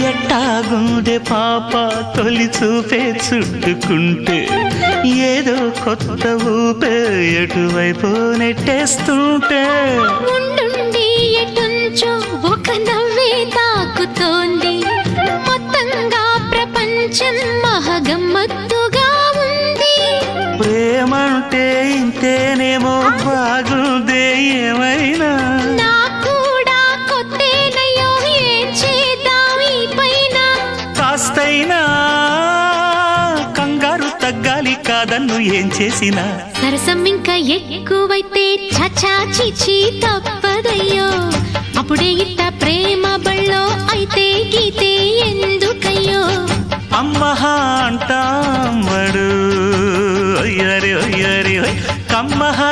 ఎట్టాగుండే పాప తొలి చూపే చుట్టుకుంటే ఏదో కొత్త ఊపే ఎటువైపు నెట్టేస్తుంటే ఉండుండి ఎటుంచో ఒక నవ్వే తాకుతోంది మొత్తంగా ప్రపంచం మహగమ్మత్తుగా ఉంది ప్రేమంటే ఇంతేనేమో బాగుందే ఏమైనా కూడా కొత్తేనయ్యో ఏం చేద్దాం ఈ పైన కాస్తైనా కంగారు తగ్గాలి కాదన్ను ఏం చేసినా సరసం ఇంకా ఎక్కువైతే చచా చిచి తప్పదయ్యో అప్పుడే ఇట్ట ప్రేమ బళ్ళో అయితే గీతే ఎందుకయ్యో అమ్మహా అంటామడు ఒయ్యరి ఒయ్యరి కమ్మహా